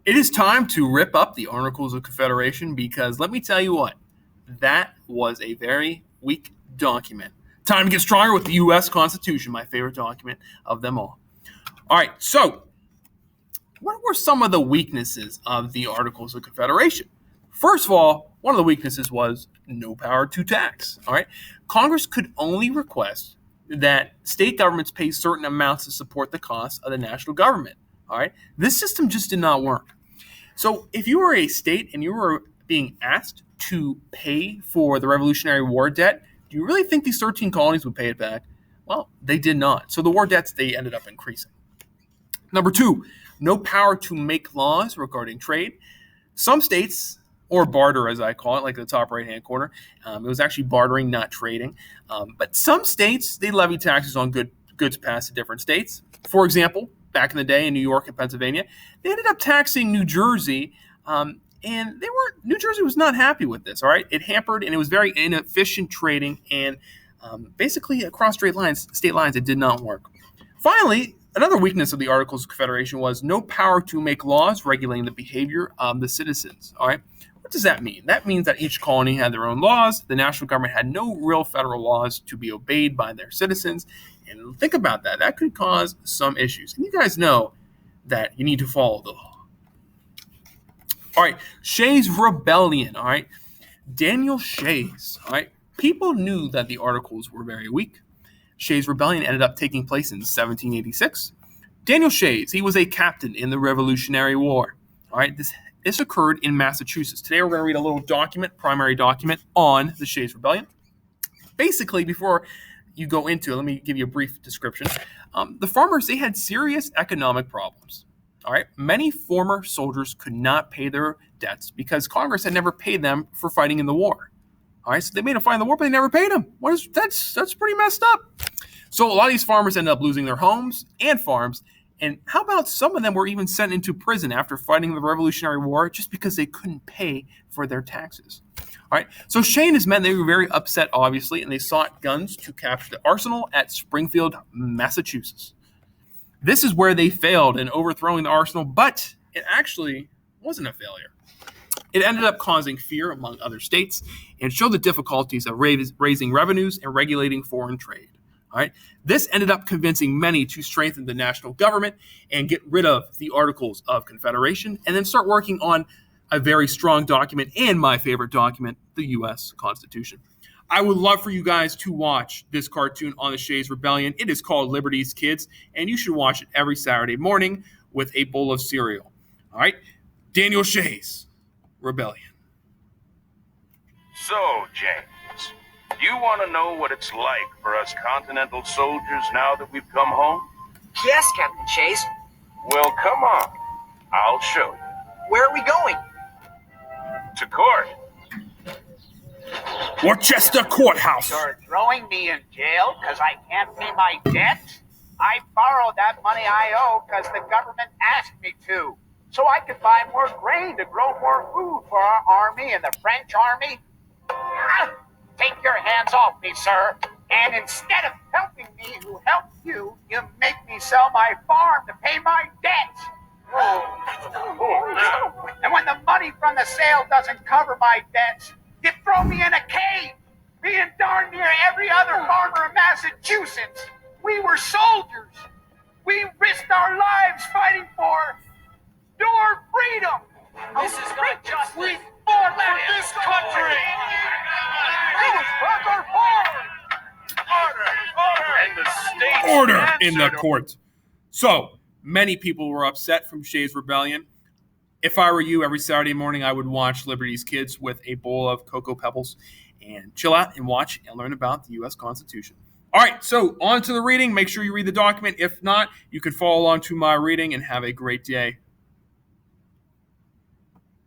It is time to rip up the Articles of Confederation because let me tell you what, that was a very weak document. Time to get stronger with the U.S. Constitution, my favorite document of them all. All right, so what were some of the weaknesses of the Articles of Confederation? First of all, one of the weaknesses was no power to tax. All right, Congress could only request that state governments pay certain amounts to support the costs of the national government. All right, this system just did not work. So if you were a state and you were being asked to pay for the Revolutionary War debt, do you really think these 13 colonies would pay it back? Well, they did not. So the war debts, they ended up increasing. Number two, no power to make laws regarding trade. Some states, or barter as I call it, like the top right-hand corner, it was actually bartering, not trading. But some states, they levy taxes on goods passed to different states. For example, back in the day in New York and Pennsylvania, they ended up taxing New Jersey, and New Jersey was not happy with this. All right, it hampered and it was very inefficient trading, and basically across state lines, it did not work. Finally, another weakness of the Articles of Confederation was no power to make laws regulating the behavior of the citizens. All right, what does that mean? That means that each colony had their own laws. The national government had no real federal laws to be obeyed by their citizens. And think about that. That could cause some issues. And you guys know that you need to follow the law. All right, Shays' Rebellion. All right, Daniel Shays. All right, people knew that the Articles were very weak. Shays' Rebellion ended up taking place in 1786. Daniel Shays, he was a captain in the Revolutionary War. All right, this occurred in Massachusetts. Today we're going to read a little document, primary document, on the Shays' Rebellion. Basically, before you go into it, let me give you a brief description. The farmers, they had serious economic problems. All right, many former soldiers could not pay their debts because Congress had never paid them for fighting in the war. All right, so they made them fight in the war, but they never paid them. That's pretty messed up. So a lot of these farmers ended up losing their homes and farms. And how about some of them were even sent into prison after fighting the Revolutionary War just because they couldn't pay for their taxes? All right, so Shay and his men, they were very upset, obviously, and they sought guns to capture the arsenal at Springfield, Massachusetts. This is where they failed in overthrowing the arsenal, but it actually wasn't a failure. It ended up causing fear among other states and showed the difficulties of raising revenues and regulating foreign trade. All right, this ended up convincing many to strengthen the national government and get rid of the Articles of Confederation and then start working on a very strong document and my favorite document, the U.S. Constitution. I would love for you guys to watch this cartoon on the Shays' Rebellion. It is called Liberty's Kids, and you should watch it every Saturday morning with a bowl of cereal. All right, Daniel Shays' Rebellion. So, James, you want to know what it's like for us Continental soldiers now that we've come home? Yes, Captain Shays. Well, come on. I'll show you. Where are we going? To court. Worcester Courthouse. You're throwing me in jail because I can't pay my debt? I borrowed that money I owe because the government asked me to, so I could buy more grain to grow more food for our army and the French army. Take your hands off me, sir. And instead of helping me who helped you, you make me sell my farm to pay my debts. And when the money from the sale doesn't cover my debts, you throw me in a cave, me and darn near every other farmer in Massachusetts. We were soldiers. We risked our lives fighting for your freedom. This is not justice. We fought for this country. And the state's Order answer in the to- court. So, many people were upset from Shays' Rebellion. If I were you, every Saturday morning, I would watch Liberty's Kids with a bowl of Cocoa Pebbles and chill out and watch and learn about the U.S. Constitution. All right, so on to the reading. Make sure you read the document. If not, you can follow along to my reading and have a great day.